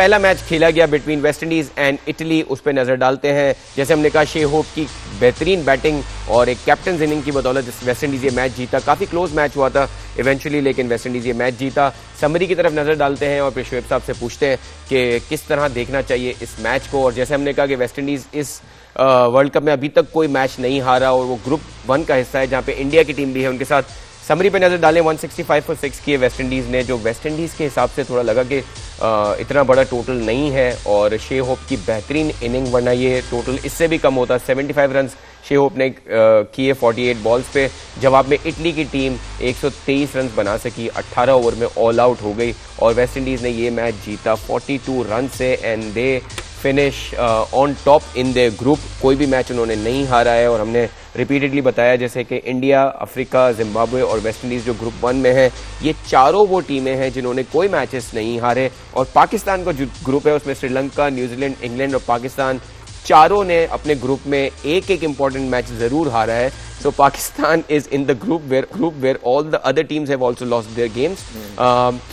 पहला मैच खेला गया between West Indies and Italy, उस पर नजर डालते हैं। जैसे हमने कहा, शे होप की बेहतरीन बैटिंग और एक कैप्टन इनिंग की बदौलत वेस्ट इंडीज ये मैच जीता। काफी क्लोज मैच हुआ था इवेंचुअली, लेकिन वेस्ट इंडीज ये मैच जीता। समरी की तरफ नजर डालते हैं और फिर शोएब साहब से पूछते हैं कि किस तरह देखना चाहिए इस मैच को। और जैसे हमने कहा कि वेस्ट इंडीज इस वर्ल्ड कप में अभी तक कोई मैच नहीं हारा और वो ग्रुप 1 का हिस्सा है जहां पे इंडिया की टीम भी है उनके साथ। समरी पे नजर डालें, 165 for 6 किए वेस्ट इंडीज ने, जो वेस्ट इंडीज के हिसाब से थोड़ा लगा कि इतना बड़ा टोटल नहीं है। और शे होप की बेहतरीन इनिंग, वरना ये टोटल इससे भी कम होता। 75 रन शे होप ने किए 48 बॉल्स पे। जवाब में इटली की टीम 123 रन बना सकी, 18 ओवर में ऑल आउट हो गई और वेस्ट इंडीज ने ये मैच जीता 42 रन से and they finish on top in the group. कोई भी मैच उन्होंने नहीं हारा है और हमने रिपीटेडली बताया जैसे कि इंडिया, अफ्रीका, जिम्बाब्वे और वेस्ट इंडीज जो ग्रुप 1 में है, ये चारों वो टीमें हैं जिन्होंने कोई मैचेस नहीं हारे। और पाकिस्तान का जो ग्रुप है उसमें श्रीलंका, न्यूजीलैंड, इंग्लैंड और पाकिस्तान, चारों ने अपने ग्रुप में एक एक इंपॉर्टेंट मैच जरूर हारा है। So Pakistan is in the group where all the other teams have also lost their games.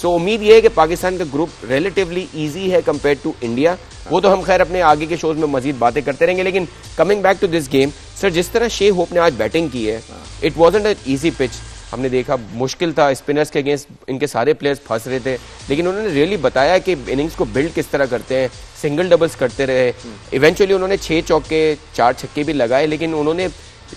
So उम्मीद ये है कि पाकिस्तान का ग्रुप रिलेटिवली इजी है कंपेयर टू इंडिया। वो तो हम खैर अपने आगे के शोज में मजीद बातें करते रहेंगे, लेकिन coming back to this game, sir जिस तरह शे होप ने आज बैटिंग की है, it wasn't an easy pitch. हमने देखा मुश्किल था, स्पिनर्स के अगेंस्ट इनके सारे प्लेयर्स फंस रहे थे, लेकिन उन्होंने रियली बताया कि इनिंग्स को बिल्ड किस तरह करते हैं, सिंगल डबल्स करते रहे। इवेंचुअली उन्होंने 6 चौके 4 छक्के भी लगाए, लेकिन उन्होंने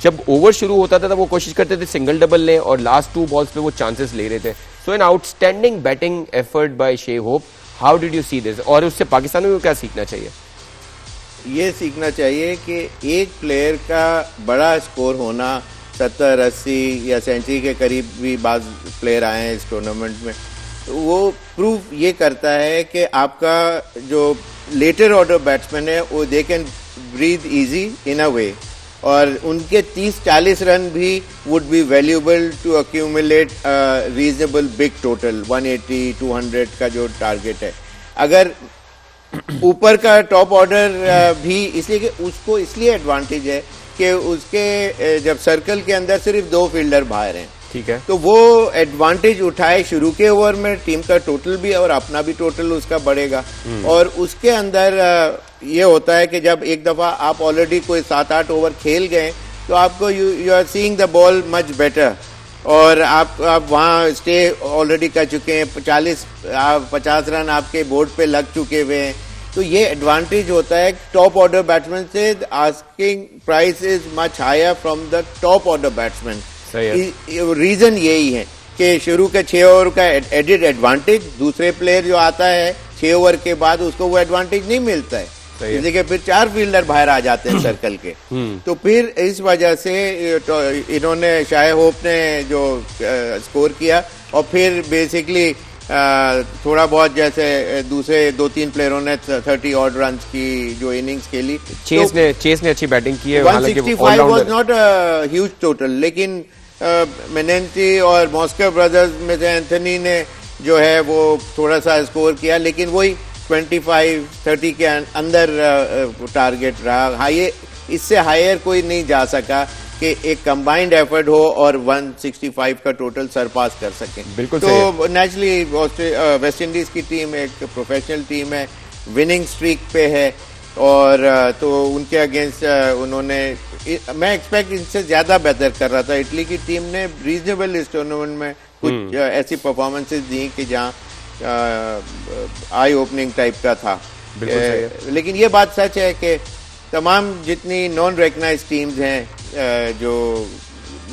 जब ओवर शुरू होता था तो वो कोशिश करते थे सिंगल डबल लें और लास्ट 2 बॉल्स पे वो चांसेस ले रहे थे। So an outstanding batting effort by Shai Hope. How did you see this? और उससे पाकिस्तान को क्या सीखना चाहिए? ये सीखना चाहिए कि एक प्लेयर का बड़ा स्कोर होना, 70, 80 या सेंचुरी के करीब भी बाज प्लेयर आए हैं इस टूर्नामेंट में, तो वो प्रूव ये करता है कि आपका जो लेटर ऑर्डर बैट्समैन है वो they can breathe easy in a way, और उनके 30-40 रन भी would be valuable to accumulate reasonable big total 180-200 का जो टारगेट है। अगर ऊपर का टॉप ऑर्डर भी, इसलिए कि उसको इसलिए एडवांटेज है कि उसके जब सर्कल के अंदर सिर्फ 2 फील्डर बाहर हैं, ठीक है, तो वो एडवांटेज उठाए शुरू के ओवर में, टीम का टोटल भी और अपना भी टोटल उसका बढ़ेगा। और उसके अंदर ये होता है कि जब एक दफा आप ऑलरेडी कोई 7-8 ओवर खेल गए तो आपको you are seeing the ball much better, और आप वहाँ स्टे ऑलरेडी कर चुके हैं, 50 रन आपके बोर्ड पे लग चुके हुए हैं। तो ये एडवांटेज होता है टॉप ऑर्डर बैट्समैन से। Asking price is much higher from the top order batsman. Reason यही है कि शुरू के 6 ओवर का एडेड एडवांटेज, दूसरे प्लेयर जो आता है 6 ओवर के बाद उसको वो एडवांटेज नहीं मिलता है, जैसे कि फिर 4 फील्डर बाहर आ जाते हैं सर्कल के। तो फिर इस वजह से इन्होंने, शाहे होप ने जो स्कोर किया, और फिर बेसिकली थोड़ा बहुत जैसे दूसरे 2-3 प्लेयरों ने 30 ऑड रन की जो इनिंग्स खेली। चेस ने अच्छी बैटिंग की है। 165 was not a huge total, लेकिन मेनेंटी और मॉस्को ब्रदर्स में से एंथनी ने जो है वो थोड़ा सा स्कोर किया, लेकिन वही 25-30 के अंदर टारगेट रहा। ये इससे हायर कोई नहीं जा सका कि एक कंबाइंड एफर्ट हो और 165 का टोटल सरपास कर सके। बिल्कुल। तो नेचुरली वेस्ट इंडीज की टीम एक प्रोफेशनल टीम है, विनिंग स्ट्रीक पे है, और तो उनके अगेंस्ट उन्होंने, मैं एक्सपेक्ट इनसे ज्यादा बेहतर कर रहा था। इटली की टीम ने रीजनेबल इस टूर्नामेंट में कुछ ऐसी परफॉर्मेंसेज दी कि जहां आई ओपनिंग टाइप का था। लेकिन ये बात सच है कि तमाम जितनी नॉन रिकग्नाइज्ड टीम्स हैं जो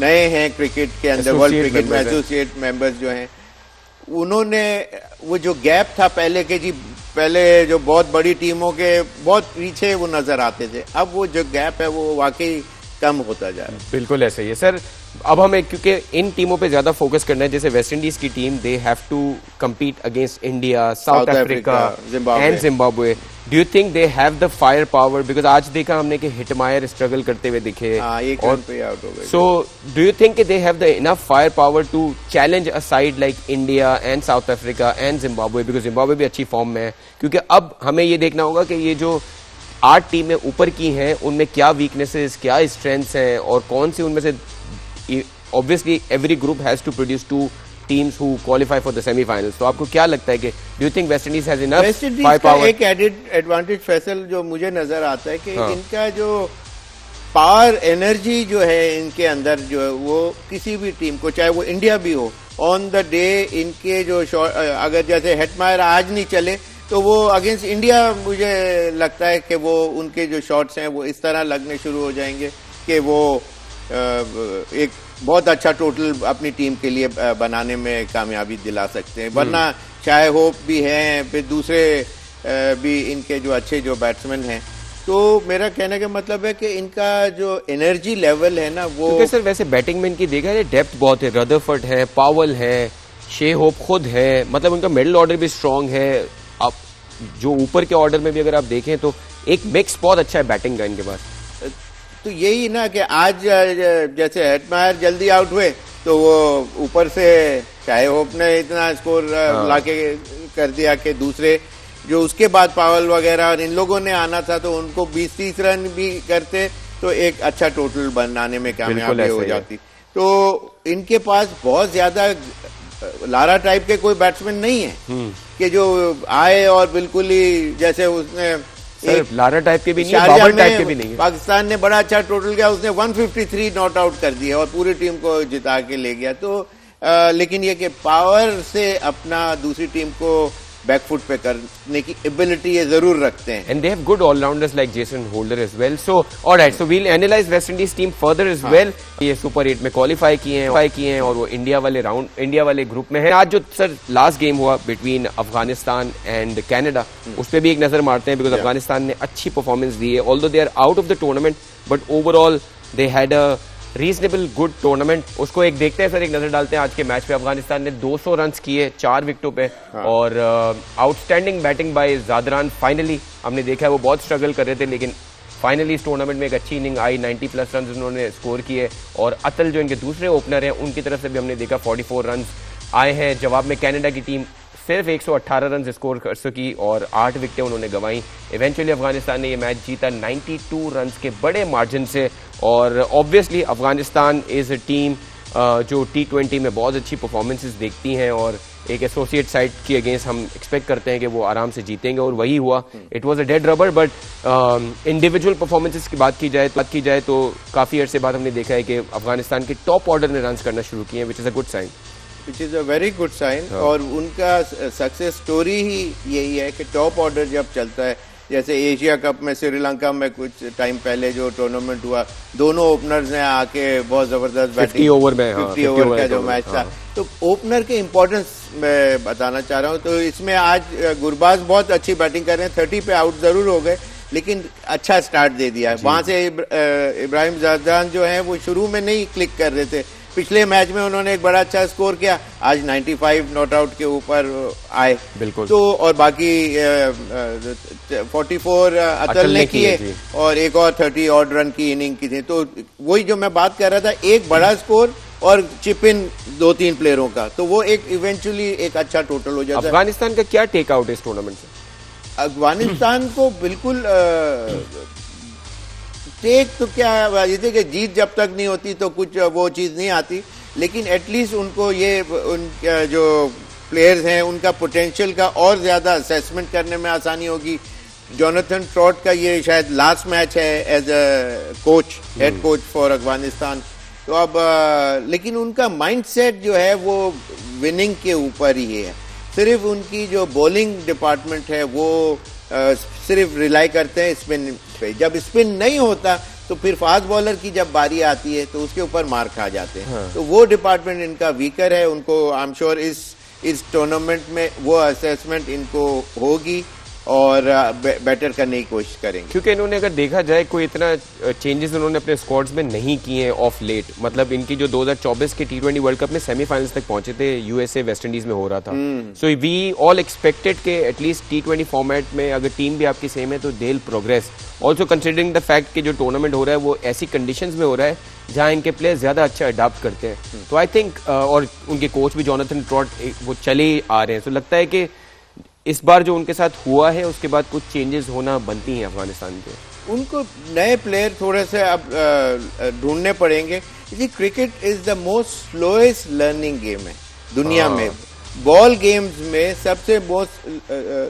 नए हैं क्रिकेट के अंदर, वर्ल्ड क्रिकेट में एसोसिएट मेंबर्स जो हैं, उन्होंने वो जो गैप था पहले के, जी पहले जो बहुत बड़ी टीमों के बहुत पीछे वो नजर आते थे, अब वो जो गैप है वो वाकई कम होता जा रहा है। बिल्कुल ऐसा ही है सर। अब हमें क्योंकि इन टीमों पे ज्यादा फोकस करना है, जैसे वेस्ट इंडीज की team, they have to compete against India, South Africa and Zimbabwe. Do you think they have the fire power? Because आज देखा हमने कि हिटमायर स्ट्रगल करते हुए दिखे, एक रन पे आउट हो गए। So do you think they have the enough fire power to challenge a side like India and South Africa and Zimbabwe? Because Zimbabwe भी अच्छी फॉर्म में है, क्योंकि अब हमें ये देखना होगा कि ये जो 8 टीमें ऊपर की हैं उनमें क्या वीकनेसेस, क्या स्ट्रेंथ्स हैं, और कौन सी उनमें से, obviously every group has to produce 2 teams who qualify for the semi-finals. तो आपको क्या लगता है कि do you think West Indies has enough West Indies का firepower? एक एडेड एडवांटेज फैसल जो मुझे नजर आता है कि इनका जो पावर एनर्जी जो है इनके अंदर जो है वो किसी भी टीम को, चाहे वो इंडिया भी हो, ऑन द डे इनके जो शॉट, अगर जैसे हेटमायर आज नहीं चले तो वो अगेंस्ट इंडिया मुझे लगता है कि वो उनके जो शॉट्स हैं वो इस तरह लगने शुरू हो जाएंगे कि वो एक बहुत अच्छा टोटल अपनी टीम के लिए बनाने में कामयाबी दिला सकते हैं। वरना चाहे होप भी हैं, फिर दूसरे भी इनके जो अच्छे जो बैट्समैन हैं, तो मेरा कहने का मतलब है कि इनका जो एनर्जी लेवल है ना वो, क्योंकि सर वैसे बैटिंग में इनकी देखा है डेप्थ बहुत है, रदरफर्ड है, पावल है, शे होप खुद है, मतलब उनका मिडिल ऑर्डर भी स्ट्रांग है। अब जो ऊपर के ऑर्डर में भी अगर आप देखें तो एक मिक्स बहुत अच्छा है बैटिंग का इनके पास। तो यही ना कि आज जैसे हेटमायर जल्दी आउट हुए तो वो ऊपर से चाहे होप ने इतना स्कोर लाके कर दिया कि दूसरे जो उसके बाद पावल वगैरह और इन लोगों ने आना था तो उनको 20-30 रन भी करते तो एक अच्छा टोटल बनाने में कामयाबी हो जाती। तो इनके पास बहुत ज्यादा लारा टाइप के कोई बैट्समैन नहीं है कि जो आए और बिल्कुल ही जैसे उसने लारा टाइप के भी नहीं है, बाबर टाइप के भी नहीं है। पाकिस्तान ने बड़ा अच्छा टोटल किया, उसने 153 नॉट आउट कर दिया और पूरी टीम को जिता के ले गया। तो लेकिन ये कि पावर से अपना दूसरी टीम को बैकफुट पे करने की एबिलिटी ये जरूर रखते हैं। And they have good all-rounders like Jason Holder as well. So, all right. So we'll analyze West Indies team further as well. ये सुपर 8 में क्वालिफाई किए हैं और वो इंडिया वाले ग्रुप में है। आज जो सर लास्ट गेम हुआ बिटवीन अफगानिस्तान एंड कनाडा, उस पर भी एक नजर मारते हैं, बिकॉज अफगानिस्तान ने अच्छी परफॉर्मेंस दी है। Although they are out of the tournament but overall they had a reasonable good tournament. उसको एक देखते हैं सर, एक नजर डालते हैं आज के मैच पे। अफगानिस्तान ने 200 रन किए 4 विकेटों पे और outstanding batting bye Zadran. Finally हमने देखा है वो बहुत स्ट्रगल कर रहे थे, लेकिन फाइनली इस टूर्नामेंट में एक अच्छी इनिंग आई, 90+ रन उन्होंने स्कोर किए। और अतल जो इनके दूसरे ओपनर हैं उनकी तरफ से भी हमने देखा 44 रन आए हैं। जवाब में कनाडा की टीम सिर्फ 118 रन स्कोर कर सकी और 8 विकेटें उन्होंने गंवाई। इवेंचुअली अफगानिस्तान ने ये मैच जीता 92 रन के बड़े मार्जिन से। और obviously Afghanistan is a team जो T20 में बहुत अच्छी परफॉर्मेंसेस देखती हैं और एक एसोसिएट साइड की अगेंस्ट हम एक्सपेक्ट करते हैं कि वो आराम से जीतेंगे और वही हुआ। It was a dead rubber but individual performances की बात की जाए तो काफ़ी अरसे बाद हमने देखा है कि अफगानिस्तान के टॉप ऑर्डर ने रन करना शुरू किए हैं, which is a good sign. Which is a very good sign. और उनका सक्सेस स्टोरी ही यही है कि टॉप ऑर्डर जब चलता है, जैसे एशिया कप में श्रीलंका में कुछ टाइम पहले जो टूर्नामेंट हुआ, दोनों ओपनर्स ने आके बहुत जबरदस्त बैटिंग 50 ओवर में 50 ओवर का जो मैच था। तो ओपनर के इम्पोर्टेंस मैं बताना चाह रहा हूँ। तो इसमें आज गुरबाज बहुत अच्छी बैटिंग कर रहे हैं, 30 पे आउट जरूर हो गए लेकिन अच्छा स्टार्ट दे दिया। वहां से इब्राहिम जादान जो है वो शुरू में नहीं क्लिक कर रहे थे, पिछले मैच में उन्होंने एक बड़ा अच्छा स्कोर किया, आज 95 नॉट आउट के ऊपर आए। बिल्कुल। तो और बाकी 44 अतल ने किए और एक और 30 ऑड रन की इनिंग की थी। तो वही जो मैं बात कर रहा था, एक बड़ा स्कोर और चिप इन 2-3 प्लेयरों का, तो वो एक इवेंचुअली एक अच्छा टोटल हो जाता है। अफगानिस्तान का क्या टेक आउट है इस टूर्नामेंट से? अफगानिस्तान को बिल्कुल टेक तो क्या, जैसे कि जीत जब तक नहीं होती तो कुछ वो चीज नहीं आती, लेकिन एटलीस्ट उनको ये उन जो प्लेयर्स हैं उनका पोटेंशियल का और ज्यादा असेसमेंट करने में आसानी होगी। जोनाथन ट्रॉट का ये शायद लास्ट मैच है as a coach, head coach for Afghanistan. तो अब लेकिन उनका माइंडसेट जो है वो विनिंग के ऊपर ही है। सिर्फ उनकी जो बॉलिंग डिपार्टमेंट है वो सिर्फ रिलाई करते हैं स्पिन पे। जब स्पिन नहीं होता तो फिर फास्ट बॉलर की जब बारी आती है तो उसके ऊपर मार खा जाते हैं। तो वो डिपार्टमेंट इनका वीकर है। उनको आई एम श्योर इस टूर्नामेंट में वो असेसमेंट इनको होगी और बेटर करने की कोशिश करेंगे, क्योंकि इन्होंने अगर देखा जाए कोई इतना चेंजेस उन्होंने अपने स्क्वाड्स में नहीं किए हैं ऑफ लेट। मतलब इनकी जो 2024 के T20 वर्ल्ड कप में सेमीफाइनल्स तक पहुंचे थे, यूएसए वेस्ट इंडीज में हो रहा था। सो वी ऑल एक्सपेक्टेड के एटलीस्ट T20 फॉर्मेट में अगर टीम भी आपकी सेम है तो they will progress. Also considering the fact कि जो टूर्नामेंट हो रहा है वो ऐसी कंडीशंस में हो रहा है जहां इनके प्लेयर्स ज्यादा अच्छा अडाप्ट करते हैं। तो आई थिंक और उनके कोच भी जोनाथन ट्रॉट वो चले आ रहे हैं। तो लगता है कि इस बार जो उनके साथ हुआ है उसके बाद कुछ चेंजेस होना बनती हैं अफगानिस्तान के। उनको नए प्लेयर थोड़े से अब ढूंढने पड़ेंगे। Cricket is the most slowest learning game है। दुनिया में बॉल गेम्स में सबसे बहुत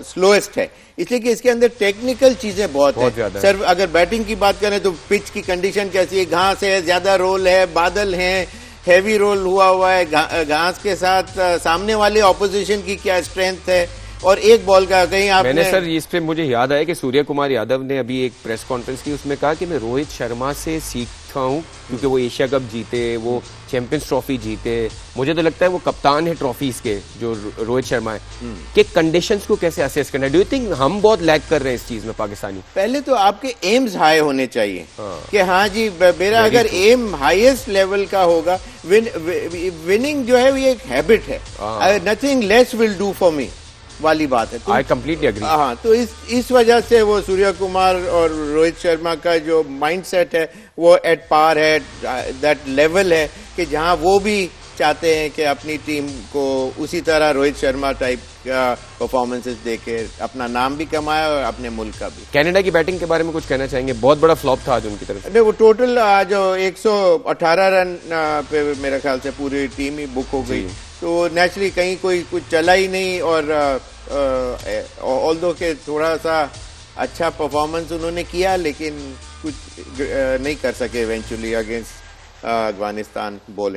स्लोएस्ट है, इसलिए कि इसके अंदर टेक्निकल चीजें बहुत है। सर अगर बैटिंग की बात करें तो पिच की कंडीशन कैसी है, घास है, ज्यादा रोल है, बादल हैं, हैवी रोल हुआ है, घास के साथ सामने वाले ऑपोजिशन की क्या स्ट्रेंथ है, और एक बॉल का कहीं आपने मैंने सर इस पे मुझे याद आया कि सूर्य कुमार यादव ने अभी एक प्रेस कॉन्फ्रेंस की, उसमें कहा कि मैं रोहित शर्मा से सीखता हूं क्योंकि वो एशिया कप जीते, वो चैंपियंस ट्रॉफी जीते। मुझे तो लगता है वो कप्तान है ट्रॉफीज के, जो रोहित शर्मा है, कि कंडीशंस को कैसे असेस करना है। डू यू थिंक हम बहुत लैग कर रहे हैं इस चीज में पाकिस्तानी? पहले तो आपके एम्स हाई होने चाहिए कि हाँ जी मेरा अगर एम हाईएस्ट लेवल का होगा, विनिंग जो है ये एक हैबिट है, nothing less will do for me वाली बात है। I completely agree. हाँ, तो इस वजह से वो सूर्य कुमार और रोहित शर्मा का जो माइंडसेट है वो एट पार है, दैट लेवल है कि जहाँ वो भी चाहते हैं कि अपनी टीम को उसी तरह रोहित शर्मा टाइप का परफॉर्मेंसेस देके अपना नाम भी कमाया और अपने मुल्क का भी। कनाडा की बैटिंग के बारे में कुछ कहना चाहेंगे? बहुत बड़ा फ्लॉप था आज उनकी तरफ से। नहीं, वो टोटल आज 118 रन पे मेरे ख्याल से पूरी टीम ही बुक हो गई, तो नेचुरली कहीं कोई कुछ चला ही नहीं। और ऑल्दो के थोड़ा सा अच्छा परफॉर्मेंस उन्होंने किया, लेकिन कुछ नहीं कर सके इवेंचुअली अगेंस्ट अफगानिस्तान बॉलिंग।